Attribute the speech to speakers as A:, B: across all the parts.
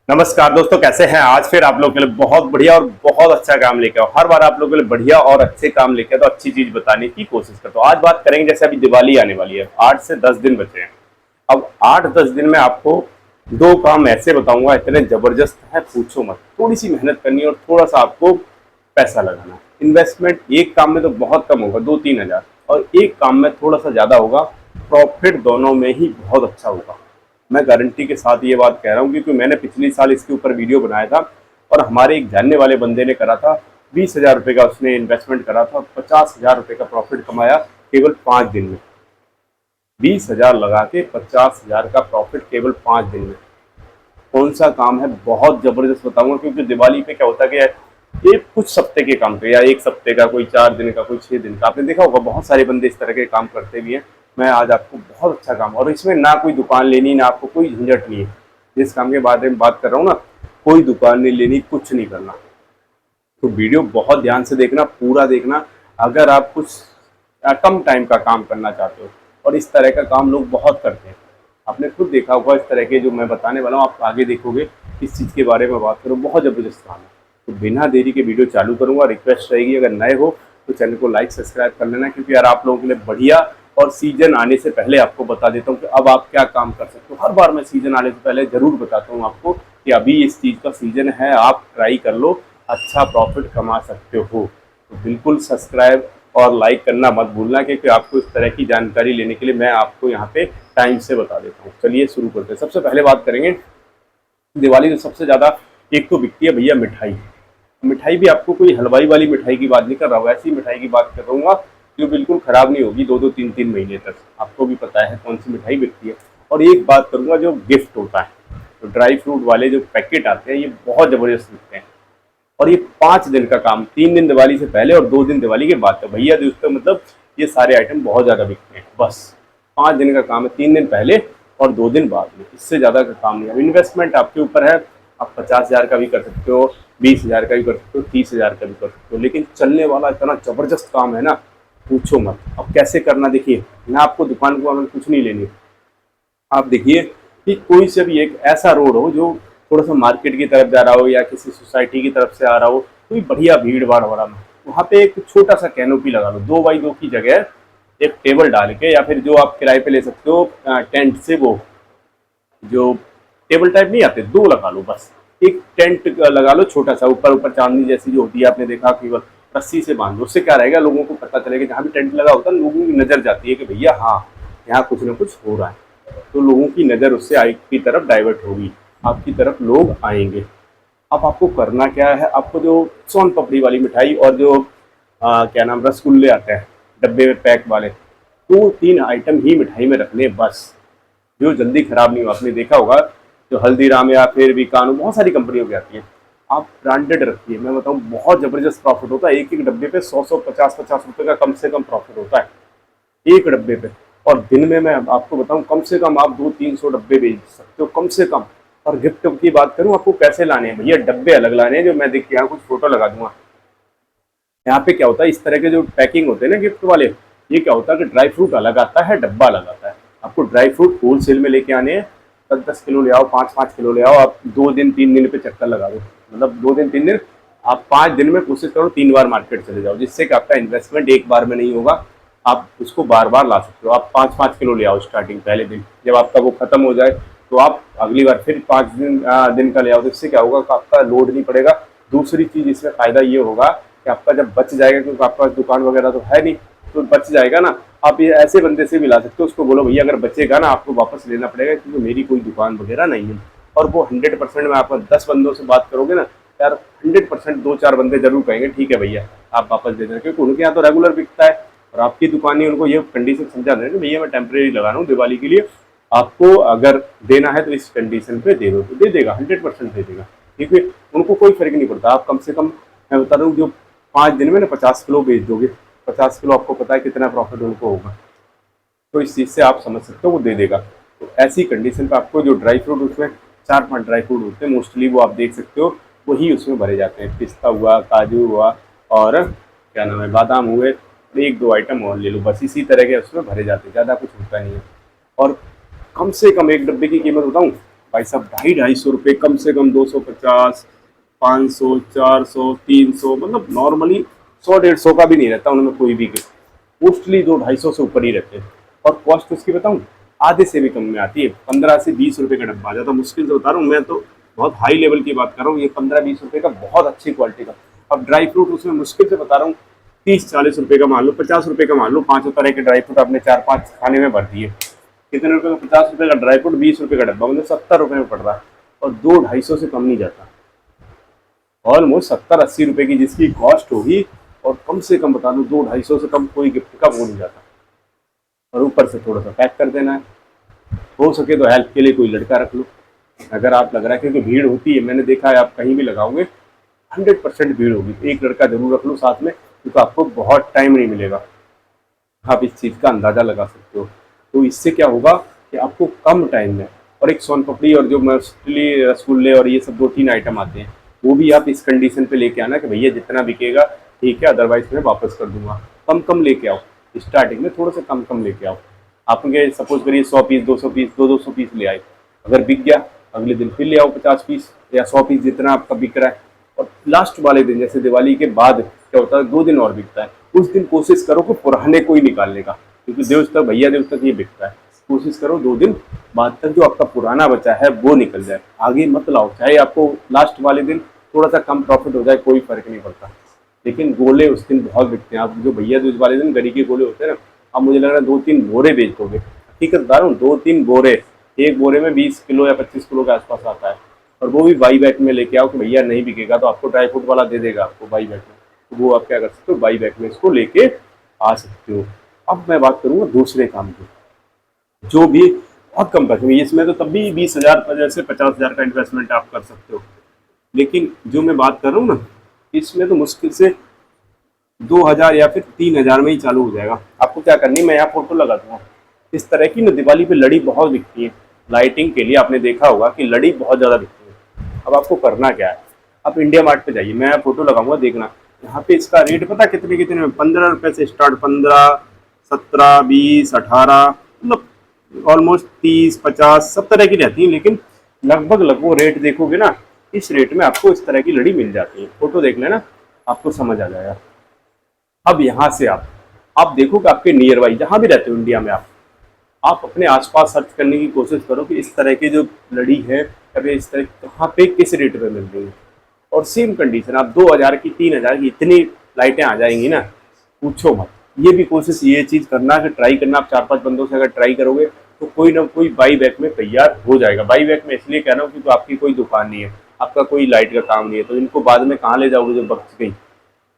A: नमस्कार दोस्तों, कैसे हैं। आज फिर आप लोगों के लिए बहुत बढ़िया और बहुत अच्छा काम लेके आओ। हर बार आप लोगों के लिए बढ़िया और अच्छे काम लेके आओ तो अच्छी चीज बताने की कोशिश करता हूँ। आज बात करेंगे, जैसे अभी दिवाली आने वाली है, 8 से 10 दिन बचे हैं। अब 8-10 दिन में आपको दो काम ऐसे बताऊंगा, इतने जबरदस्त है पूछो मत। थोड़ी सी मेहनत करनी है और थोड़ा सा आपको पैसा लगाना है। इन्वेस्टमेंट एक काम में तो बहुत कम होगा, 2-3 हजार, और एक काम में थोड़ा सा ज्यादा होगा। प्रॉफिट दोनों में ही बहुत अच्छा होगा। मैं गारंटी के साथ ये बात कह रहा हूँ, क्योंकि मैंने पिछले साल इसके ऊपर वीडियो बनाया था और हमारे एक जानने वाले बंदे ने करा था। 20,000 रुपये का उसने इन्वेस्टमेंट करा था और 50,000 रुपये का प्रॉफिट कमाया केवल 5 दिन में। 20,000 लगा के 50,000 का प्रॉफिट केवल 5 दिन में। कौन सा काम है, बहुत जबरदस्त बताऊंगा। क्योंकि दिवाली पे क्या होता है कि ये कुछ हफ्ते के काम थे, या एक हफ्ते का, कोई 4 दिन का, कोई 6 दिन का। आपने देखा होगा बहुत सारे बंदे इस तरह के काम करते भी हैं। मैं आज आपको बहुत अच्छा काम, और इसमें ना कोई दुकान लेनी, ना आपको कोई झंझट नहीं है। जिस काम के बारे में बात कर रहा हूँ ना, कोई दुकान नहीं लेनी, कुछ नहीं करना। तो वीडियो बहुत ध्यान से देखना, पूरा देखना। अगर आप कुछ कम टाइम का काम करना चाहते हो, और इस तरह का काम लोग बहुत करते हैं, आपने खुद देखा होगा। इस तरह के जो मैं बताने वाला हूँ, आप आगे देखोगे इस चीज़ के बारे में बात करूँ, बहुत ज़बरदस्त काम है। तो बिना देरी के वीडियो चालू करूँगा। रिक्वेस्ट रहेगी, अगर नए हो तो चैनल को लाइक सब्सक्राइब कर लेना, क्योंकि यार आप लोगों के लिए बढ़िया, और सीजन आने से पहले आपको बता देता हूँ कि अब आप क्या काम कर सकते हो। हर बार मैं सीजन आने से पहले जरूर बताता हूँ आपको कि अभी इस चीज़ का सीजन है, आप ट्राई कर लो, अच्छा प्रॉफिट कमा सकते हो। तो बिल्कुल सब्सक्राइब और लाइक करना मत भूलना, क्योंकि आपको इस तरह की जानकारी लेने के लिए मैं आपको यहाँ पे टाइम से बता देता हूँ। चलिए शुरू करते हैं। सबसे पहले बात करेंगे दिवाली में सबसे ज़्यादा एक तो बिकती है भैया मिठाई। मिठाई भी आपको कोई हलवाई वाली मिठाई की बात नहीं कर रहा हूँ, ऐसी मिठाई की बात कर रहा हूँ जो बिल्कुल ख़राब नहीं होगी 2-2 3-3 महीने तक। आपको भी पता है कौन सी मिठाई बिकती है। और एक बात करूँगा, जो गिफ्ट होता है, तो ड्राई फ्रूट वाले जो पैकेट आते हैं, ये बहुत ज़बरदस्त बिकते हैं। और ये 5 दिन का काम, 3 दिन दिवाली से पहले और 2 दिन दिवाली के बाद। तो भैया दोस्तों, मतलब ये सारे आइटम बहुत ज़्यादा बिकते हैं। बस 5 दिन का काम है, 3 दिन पहले और 2 दिन बाद में, इससे ज़्यादा का काम नहीं है। इन्वेस्टमेंट आपके ऊपर है, आप 50,000 का भी कर सकते हो, 20,000 का भी कर सकते हो, 30,000 का भी कर सकते हो। लेकिन चलने वाला इतना ज़बरदस्त काम है ना, पूछो मत। अब कैसे करना, देखिए ना, आपको दुकान को कुछ नहीं लेनी। आप देखिए कि कोई से भी एक ऐसा रोड हो जो थोड़ा सा मार्केट की तरफ जा रहा हो, या किसी सोसाइटी की तरफ से आ रहा हो, कोई बढ़िया भीड़ भाड़ वाला ना, वहाँ पे एक छोटा सा कैनोपी लगा लो, 2x2 की जगह एक टेबल डाल के, या फिर जो आप किराए पे ले सकते हो टेंट से, वो जो टेबल टाइप नहीं आते, दो लगा लो। बस एक टेंट लगा लो छोटा सा, ऊपर ऊपर चांदनी जैसी जो होती है, आपने देखा, केवल रस्सी से बांध दो। उससे क्या रहेगा, लोगों को पता चलेगा, जहाँ भी टेंट लगा होता है लोगों की नजर जाती है कि भैया हाँ, यहाँ कुछ ना कुछ हो रहा है। तो लोगों की नज़र उससे आपकी तरफ डाइवर्ट होगी, आपकी तरफ लोग आएंगे। अब आपको करना क्या है, आपको जो सोन पपड़ी वाली मिठाई और जो क्या नाम, रसगुल्ले आते हैं डब्बे में पैक वाले, 2-3 आइटम ही मिठाई में रखने बस, जो जल्दी खराब नहीं हो। आपने देखा होगा जो हल्दीराम या फिर बीकानो, बहुत सारी कंपनियों की आती है, आप ब्रांडेड रखिए। मैं बताऊँ बहुत ज़बरदस्त प्रॉफिट होता है। एक एक डब्बे पे 100-100, 50-50 रुपये का कम से कम प्रॉफिट होता है एक डब्बे पे। और दिन में मैं आपको बताऊं, कम से कम आप 200-300 डब्बे बेच सकते हो, कम से कम। और गिफ्ट की बात करूं, आपको कैसे लाने हैं भैया, डब्बे अलग लाने हैं, जो मैं देखिए यहाँ कुछ फोटो लगा दूंगा। यहाँ पे क्या होता है, इस तरह के जो पैकिंग होते हैं ना गिफ्ट वाले, ये क्या होता है कि ड्राई फ्रूट अलग आता है, डब्बा अलग आता है। आपको ड्राई फ्रूट होल सेल में लेके आने हैं, 10-10 किलो ले आओ, 5-5 किलो ले आओ। आप 2 दिन 3 दिन पे चक्कर लगा दो, मतलब 2 दिन 3 दिन। आप 5 दिन में कोशिश करो 3 बार मार्केट चले जाओ, जिससे कि आपका इन्वेस्टमेंट एक बार में नहीं होगा, आप उसको बार बार ला सकते हो। आप 5-5 किलो ले आओ स्टार्टिंग पहले दिन, जब आपका वो खत्म हो जाए तो आप अगली बार फिर 5 दिन का ले आओ। तो इससे क्या होगा कि आपका लोड नहीं पड़ेगा। दूसरी चीज़ इसमें फ़ायदा ये होगा कि आपका जब बच जाएगा, क्योंकि आपका दुकान वगैरह तो है नहीं, तो बच जाएगा ना, आप ये ऐसे बंदे से भी ला सकते हो। उसको बोलो भैया अगर बचेगा ना, आपको वापस लेना पड़ेगा, क्योंकि मेरी कोई दुकान वगैरह नहीं है। और वो 100% में, आपका 10 बंदों से बात करोगे ना यार, 100% 2-4 बंदे जरूर कहेंगे ठीक है भैया आप वापस दे देना, क्योंकि उनके यहाँ तो रेगुलर बिकता है। और आपकी दुकान ही उनको ये कंडीशन समझा देना कि भैया मैं टेम्परेरी लगा रहा हूँ दिवाली के लिए, आपको अगर देना है तो इस कंडीशन पे दे दो, तो दे देगा, 100% दे देगा। ठीक है, उनको कोई फर्क नहीं पड़ता। आप कम से कम, मैं बता रहा हूँ, जो 5 दिन में ना 50 किलो बेच दोगे, 50 किलो आपको पता है कितना प्रॉफिट उनको होगा। तो इस चीज़ से आप समझ सकते हो वो दे देगा। तो ऐसी कंडीशन पे आपको जो ड्राई फ्रूट, उसमें 4-5 ड्राई फ्रूट होते हैं मोस्टली, वो आप देख सकते हो, वही उसमें भरे जाते हैं। पिस्ता हुआ, काजू हुआ, और क्या नाम है, बादाम हुए, 1-2 आइटम और ले लो, बस इसी तरह के उसमें भरे जाते हैं, ज़्यादा कुछ होता नहीं है। और कम से कम एक डब्बे की कीमत बताऊँ, भाई साहब 250-250 रुपये कम से कम, 250, 500, 400, 300, मतलब नॉर्मली 100-150 का भी नहीं रहता उनमें कोई भी गिफ्ट, मोस्टली 200-250 से ऊपर ही रहते हैं। और कॉस्ट उसकी बताऊँ, आधे से भी कम में आती है, 15 से 20 रुपये का डब्बा आ जाता है, मुश्किल से बता रहा हूँ मैं तो, बहुत हाई लेवल की बात कर रहा हूँ, ये 15-20 रुपये का बहुत अच्छी क्वालिटी का। अब ड्राई फ्रूट उसमें मुश्किल से बता रहा हूँ 30-40 रुपये का मान लो, 50 रुपये का मान लो, 5 तरह के ड्राई फ्रूट आपने 4-5 खाने में भर दिए, कितने रुपए का, 50 रुपये का ड्राई फ्रूट, 20 रुपये का डब्बा, मतलब 70 रुपये में पड़ रहा है, और 200-250 से कम नहीं जाता, ऑलमोस्ट 70-80 रुपये की जिसकी कॉस्ट होगी, और कम से कम बता दूं 200-250 से कम कोई गिफ्ट का वो नहीं जाता, और ऊपर से थोड़ा सा पैक कर देना है। हो सके तो हेल्प के लिए कोई लड़का रख लो, अगर आप लग रहा है, क्योंकि भीड़ होती है, मैंने देखा है आप कहीं भी लगाओगे 100% भीड़ होगी, तो एक लड़का जरूर रख लो साथ में, क्योंकि आपको बहुत टाइम नहीं मिलेगा, आप इस चीज़ का अंदाज़ा लगा सकते हो। तो इससे क्या होगा कि आपको कम टाइम में, और एक सोन पापड़ी और जो मोस्टली रसगुल्ले और ये सब 2-3 आइटम आते हैं, वो भी आप इस कंडीशन पे लेके आना कि भैया जितना बिकेगा ठीक है, अदरवाइज मैं वापस कर दूंगा। कम कम लेके आओ, स्टार्टिंग में थोड़ा सा कम कम लेके आओ। आपके सपोज करिए 100 पीस, 200 पीस, 200 पीस ले आए, अगर बिक गया अगले दिन फिर ले आओ 50 पीस या 100 पीस, जितना आपका बिक रहा है। और लास्ट वाले दिन, जैसे दिवाली के बाद क्या होता है, 2 दिन और बिकता है, उस दिन कोशिश करो कि पुराने को ही निकालने का, क्योंकि देव तक, भैया देव तक ये बिकता है। कोशिश करो 2 दिन बाद तक जो आपका पुराना बचा है वो निकल जाए, आगे मत लाओ, चाहे आपको लास्ट वाले दिन थोड़ा सा कम प्रॉफिट हो जाए, कोई फर्क नहीं पड़ता, लेकिन गोले उस दिन बहुत बिकते हैं। आप जो भैया दूज वाले दिन गरी के गोले होते हैं ना, आप मुझे लग रहा है 2-3 बोरे बेच दोगे, हकीकत बता रहा हूँ, 2-3 बोरे, एक बोरे में 20 किलो या 25 किलो के आसपास आता है, और वो भी बाई बैक में लेके आओ कि भैया नहीं बिकेगा तो आपको ड्राई फ्रूट वाला दे देगा आपको बाई बैक में, तो वो आप क्या कर सकते हो, बाई बैक में इसको लेके आ सकते हो। अब मैं बात करूंगा दूसरे काम की, जो भी बहुत कम पैसे में, इसमें तो तब भी 20,000 से 50,000 का इन्वेस्टमेंट आप कर सकते हो, लेकिन जो मैं बात कर रहा हूँ ना, इसमें तो मुश्किल से 2,000 या फिर 3,000 में ही चालू हो जाएगा। आपको क्या करनी है, मैं यहाँ फोटो लगा दूंगा, इस तरह की ना दिवाली पे लड़ी बहुत बिकती है, लाइटिंग के लिए आपने देखा होगा कि लड़ी बहुत ज़्यादा बिकती है। अब आपको करना क्या है, आप इंडिया मार्ट पे जाइए, मैं यहाँ फोटो लगाऊंगा, देखना यहाँ पे इसका रेट पता कितने कितने में, 15 रुपये से स्टार्ट, 15, 17, 20, 18, मतलब ऑलमोस्ट 30, 50 सब तरह की रहती है, लेकिन लगभग लगभग रेट देखोगे ना, इस रेट में आपको इस तरह की लड़ी मिल जाती है। फोटो देख लेना, आपको समझ आ जाएगा। अब यहाँ से आप देखो कि आपके नियर बाई जहाँ भी रहते हो इंडिया में, आप अपने आसपास सर्च करने की कोशिश करो कि इस तरह की जो लड़ी है या फिर इस तरह कहाँ पे किस रेट पे मिल रही है, और सेम कंडीशन आप 2,000 की, 3,000 की इतनी लाइटें आ जाएंगी ना, पूछो मत। ये भी कोशिश ये चीज़ करना कि ट्राई करना, आप 4-5 बंदों से अगर ट्राई करोगे तो कोई ना कोई बाई बैक में तैयार हो जाएगा। बाई बैक में इसलिए कह रहा हूँ क्योंकि आपकी कोई दुकान नहीं है, आपका कोई लाइट का काम नहीं है, तो इनको बाद में कहाँ ले जाओगे जब बच गई।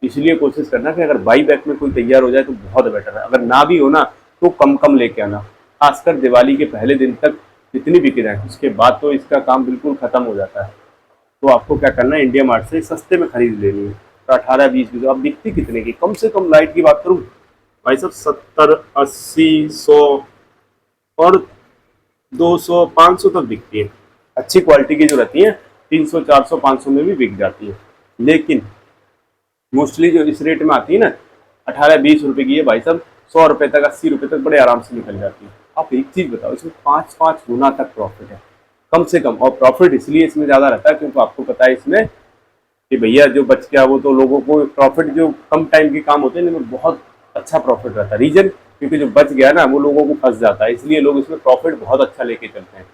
A: इसलिए कोशिश करना कि अगर बाई बैक में कोई तैयार हो जाए तो बहुत बेटर है, अगर ना भी हो ना तो कम कम लेके आना, खासकर दिवाली के पहले दिन तक जितनी बिक जाए, उसके बाद तो इसका काम बिल्कुल खत्म हो जाता है। तो आपको क्या करना है, इंडिया मार्ट से सस्ते में खरीद लेनी है, तो 18-20 अब बिकती कितने की, कम से कम लाइट की बात करूँ भाई साहब 70-80-100 और 200-500 तक बिकती है, अच्छी क्वालिटी की जो रहती है 300-400-500 में भी बिक जाती है। लेकिन मोस्टली जो इस रेट में आती है ना 18-20 रुपए की है भाई साहब, 100 रुपए तक, 80 रुपए तक बड़े आराम से निकल जाती है। आप एक चीज बताओ, इसमें 5-5 गुना तक प्रॉफिट है कम से कम, और प्रॉफिट इसलिए इसमें ज्यादा रहता है क्योंकि आपको पता है इसमें कि भैया जो बच गया वो तो लोगों को प्रॉफिट, जो कम टाइम के काम होते हैं इनमें बहुत अच्छा प्रॉफिट रहता है। रीजन क्योंकि जो बच गया ना वो लोगों को फंस जाता है, इसलिए लोग इसमें प्रॉफिट बहुत अच्छा लेके चलते हैं।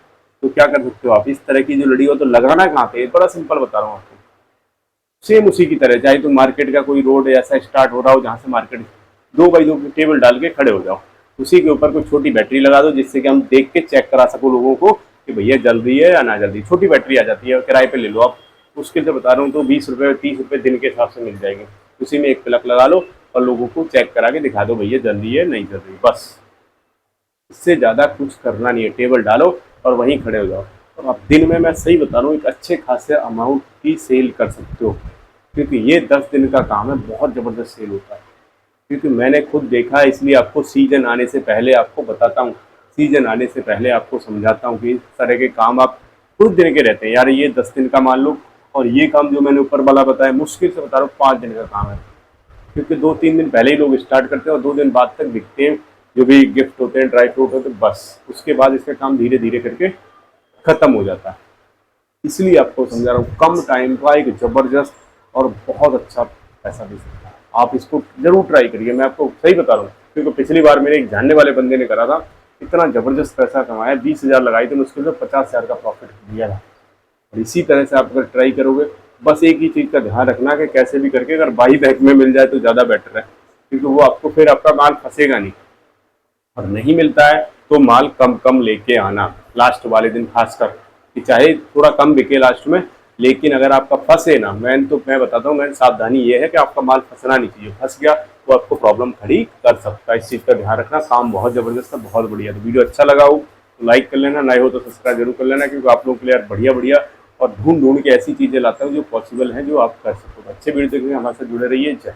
A: तो क्या कर सकते हो आप, इस तरह की जो लड़ी हो तो लगाना कहाँ पे, बड़ा सिंपल बता रहा हूँ आपको, सेम उसी की तरह, चाहे तो मार्केट का कोई रोड ऐसा स्टार्ट हो रहा हो जहाँ से मार्केट, 2x2 की टेबल डाल के खड़े हो जाओ, उसी के ऊपर कोई छोटी बैटरी लगा दो जिससे कि हम देख के चेक करा सको लोगों को कि भैया जल रही है या ना जल रही। छोटी बैटरी आ जाती है, किराए पे ले लो आप, मुश्किल से बता रहा हूँ तो 20 रुपये 30 रुपये दिन के हिसाब से मिल जाएंगे, उसी में एक प्लग लगा लो और लोगों को चेक करा के दिखा दो भैया जल रही है नहीं जल रही, बस इससे ज़्यादा कुछ करना नहीं है। टेबल डालो और वहीं खड़े हो जाओ, और आप दिन में, मैं सही बता रहा हूँ, एक अच्छे खासे अमाउंट की सेल कर सकते हो, क्योंकि ये 10 दिन का काम है, बहुत ज़बरदस्त सेल होता है। क्योंकि मैंने खुद देखा है, इसलिए आपको सीजन आने से पहले आपको बताता हूँ, सीजन आने से पहले आपको समझाता हूँ कि इस तरह के काम आप कुछ दिन के रहते हैं यार, ये 10 दिन का मान लो, और ये काम जो मैंने ऊपर वाला बताया मुश्किल से बता रहा हूँ 5 दिन का काम है, क्योंकि 2-3 दिन पहले ही लोग स्टार्ट करते हैं और 2 दिन बाद तक बिकते हैं जो भी गिफ्ट होते हैं, ड्राई फ्रूट होते हैं, बस उसके बाद इसका काम धीरे धीरे करके खत्म हो जाता है। इसलिए आपको समझा रहा हूँ, कम टाइम का एक जबरदस्त और बहुत अच्छा पैसा दे सकता है। आप इसको जरूर ट्राई करिए, मैं आपको सही बता रहा हूँ, क्योंकि पिछली बार मेरे एक जानने वाले बंदे ने करा था, इतना जबरदस्त पैसा कमाया, 20,000 लगाई थी, उसके लिए 50,000 का प्रॉफिट दिया था। और इसी तरह से आप अगर ट्राई करोगे, बस एक ही चीज़ का ध्यान रखना कि कैसे भी करके अगर बाई बैक में मिल जाए तो ज़्यादा बेटर है, क्योंकि वो आपको फिर आपका माल फंसेगा नहीं। और नहीं मिलता है तो माल कम कम लेके आना लास्ट वाले दिन, खासकर कि चाहे थोड़ा कम बिके लास्ट में, लेकिन अगर आपका फंसे ना, मैं बताता हूँ, मैं सावधानी ये है कि आपका माल फंसना नहीं चाहिए, फंस गया तो आपको प्रॉब्लम खड़ी कर सकता है। इस चीज़ का ध्यान रखना। काम बहुत ज़बरदस्त है, बहुत बढ़िया। तो वीडियो अच्छा लगा हो तो लाइक कर लेना, नए हो तो सब्सक्राइब जरूर कर लेना, क्योंकि आप लोगों के लिए यार बढ़िया बढ़िया और ढूंढ ढूंढ के ऐसी चीज़ें लाता हूँ जो पॉसिबल हैं, जो आप कर सको। अच्छे वीडियो देखने हमारे साथ जुड़े रहिए। जय